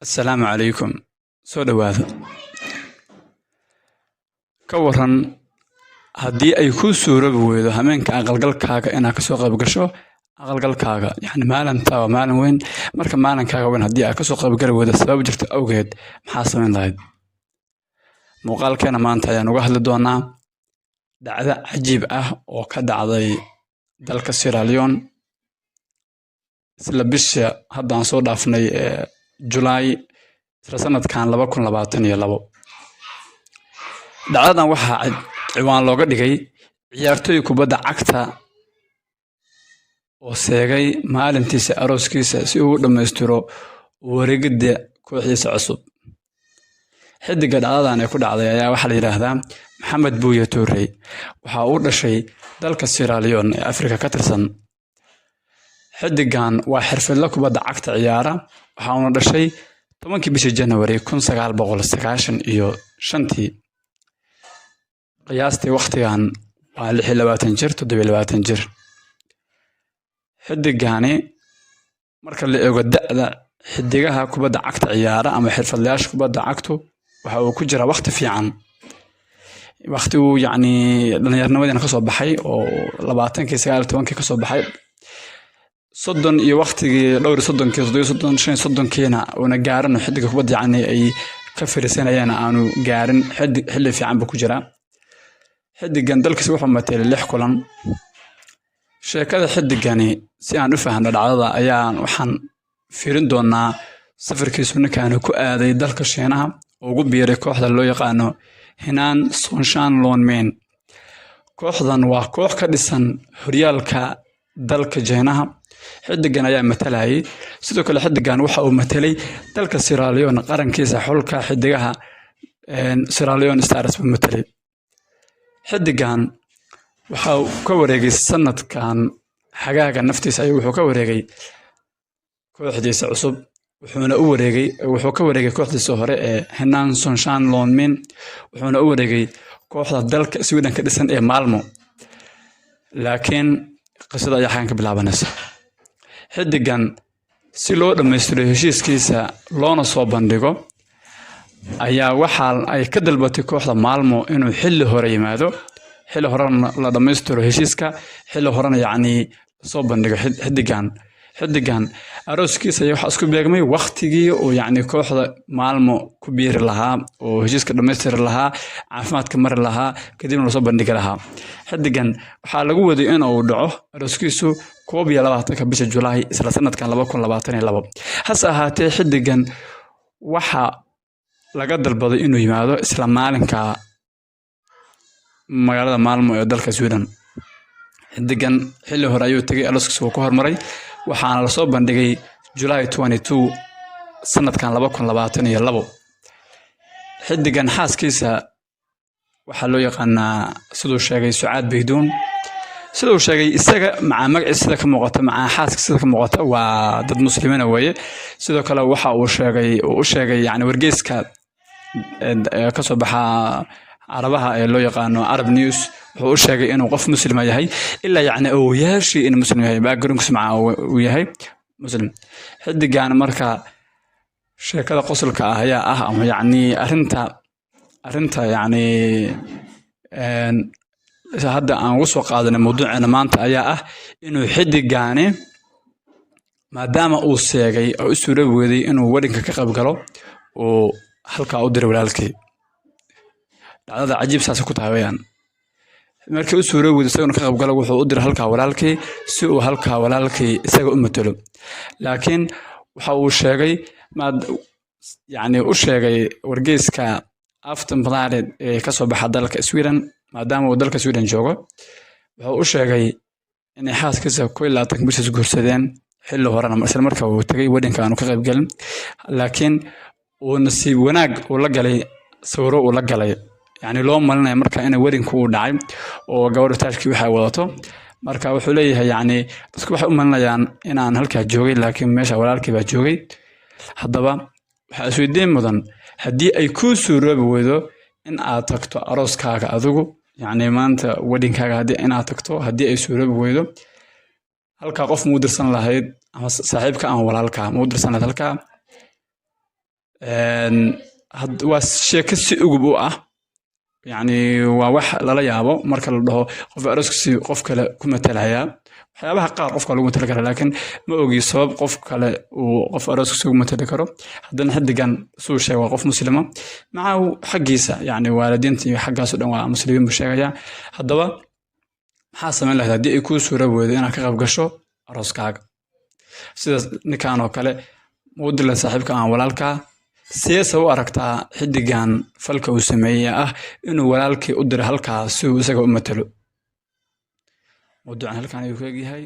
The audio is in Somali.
السلام عليكم. soo dhawaada ka waran haddii ay ku suuroobi weydo hameenka aqalgalkaaga inaad ka soo qayb gasho aqalgalkaaga yani maalinta waa maalin weyn marka maalinkaaga weyn haddii aad ka soo qayb gali weydo sabab jirto awgeed maxaa samayn lahayd muuqaalkeena maanta ayaan uga hadli doonaa dhacdo cajiib ah oo ka dhacday dalka Sierra Leone isla bisha haddaan soo dhaafnay July sanadkan 2022 dhacdadan waxaa ciwaan looga dhigay ciyaartoy kubadda cagta oo seegay maalintiisa arooskiisa si uu u dhammaystiro wareegida kooxdiisa cusub xidiga dhacdadan ay ku dhacday ayaa waxaa la yiraahdaa Maxamed Buuya Touré waxa uu dhashay dalka Sierra Leone ee Afrika ka tirsan xidigan waa xirfadle kubadda cagta ciyaara waxa uu dhashay 10 bishii January 1995 qiyaastii waqtigan waa 26 jir 27 jir xidigani marka la eego da'da xidigaha kubadda cagta ciyaara ama xirfadlayaasha kubadda cagtu waxa uu ku jira waqti fiican waqti uu yani dhalinyarnimadii ka soo baxay oo 29 ka soo baxay soddon iyo waqtigii dhowr soddon keena una gaarin xidiga kubadda yani ay ka fariisanayaan aanu gaarin xilli fiican buu ku jira xidigan dalkiisa wuxuu matay 6 kulan sheekada xidigani si aan u fahanno dhacdada ayaan waxaan fiirin doonaa safarkiisu ninkan ku aaday dalka Shiinaha oo ugu biiray kooxda loo yaqaano Henan Sonshan Lonmen kooxdan waa koox ka dhisan horyaalka dalka Shiinaha xidigan ayaa matalayay sidoo kale xidigan waxa uu matalay dalka Sierra Leone qarankiisa xulka xidigaha Sierra Leone Stars buu matalay xidigan waxa uu ka wareegay sanadkan xagaaga naftiisa ayuu wuxuu ka wareegay kooxdiisa cusub wuxuu ka wareegay kooxdiisa hore ee Henan Sonshan Lonmen wuxuuna u wareegay kooxda dalka Sweden ka dhisan ee Malmo laakiin qisada ayaa xagan ka bilaabanaysa xidigan si loo dhammaystiro heshiiskiisa loona soo bandhigo ayaa waxa ay ka dalbatay kooxda Malmo inuu xilli hore yimaado xilli hore la dhammaystiro heshiiska xilli horena yani soo bandhigo xidigan arooskiisa ayaa waxa isku beegmay waqtigii oo yani kooxda Malmo ku biiri lahaa oo heshiiska dhammaystiri lahaa caafimaadka mari lahaa kadibna la soo bandhigi lahaa xidigan waxa lagu waday in uu dhaco arooskiisu 21 bisha July isla sanadkan 2022 hase ahaatee xidigan waxa laga dalbaday inuu yimaado isla maalinka magaalada Malmo ee dalka Sweden xidigan xilli hore ayuu tagay arooskiisa ku hormaray waxaana la soo bandhigay July 22 sanadkan 2022 xidigan xaaskiisa waxa loo yaqaanaa sidoo sheegay Sucaad Baydoon sidoo sheegay isaga magaciisa sida ka muuqata xaaskiisa sida ka muuqata waa dad muslimiin ah weeye sidoo kale waxa uu sheegay yani wargeyska ka soo baxa Arabaha ee loo yaqaano Arab News wuxuu u sheegay inuu qof muslim yahay illa yani uu yeeshay in muslim yahay background sumca uu yahay muslim xidigan marka sheekada qosolka ah ayaa ah ama yani arinta yani hadda aan ugu soo qaadanay mawduuceena maanta ayaa ah inuu xidigani maadaama uu seegay oo u suuroobi weeday inuu wadinka ka qayb galo oo halka u diray walaalkii dhacdada cajiib saas ku tahay weeyaan markii uu suuroobi weeday isagoo ka qayb galo wuxuu u diray halka walaalkii si uu halka walaalkii isaga u matalo laakiin waxa uu sheegay yani u sheegay wargeyska Aftonbladet ee ka soo baxa dalka Sweden maadaama uu dalka Sweden joogo wuxuu u sheegay in xaaskiisa 21 bisha guursadeen xilli horena isla markaa uu tagay wadinka aanu ka qayb galin laakiin uu nasiib wanaag uu la galay sawiro uu la galay yani loo malinayo marka in wadinku uu dhacay oo gabadhu taashkii waxa wadato marka wuxuu leeyahay yani dadku waxay u malinayaan in aan halka joogay laakiin meesha walaalkii baa joogay haddaba waxa isweydiin mudan haddii ay ku suuroobi weydo in aad tagto arooskaaga adigu yani maanta wadinkaaga haddii ay suuroobi weydo halka qof muudirsan lahayd ama saaxiibka aan walaalka muudirsan lahayd halka waa sheeko si ugub u ah يعني waa wax lala yaabo marka la dhaho qof arooskiisa qof kale ku matalaya waxyaabaha qaar qofka lagu matali karo laakiin ma ogi sabab qof kale uu qof arooskiisa ugu matali karo haddana xidigan suu sheegay waa qof muslima maca xaggiisa yani waalidiinta iyo xaggaas oo dhan waa muslimiin buu sheegaya haddaba maxaa samayn lahayd haddii ay kuu suura weydo inaad ka qayb gasho arooskaaga sida ninkan oo kale muu dila saaxiibka aan walaalkaa seesa u aragtaa xidigan falka uu sameeyay ah inuu walaalkii u diray halkaas si uu isaga u matalo mawduucan halkan ayuu ka egyahay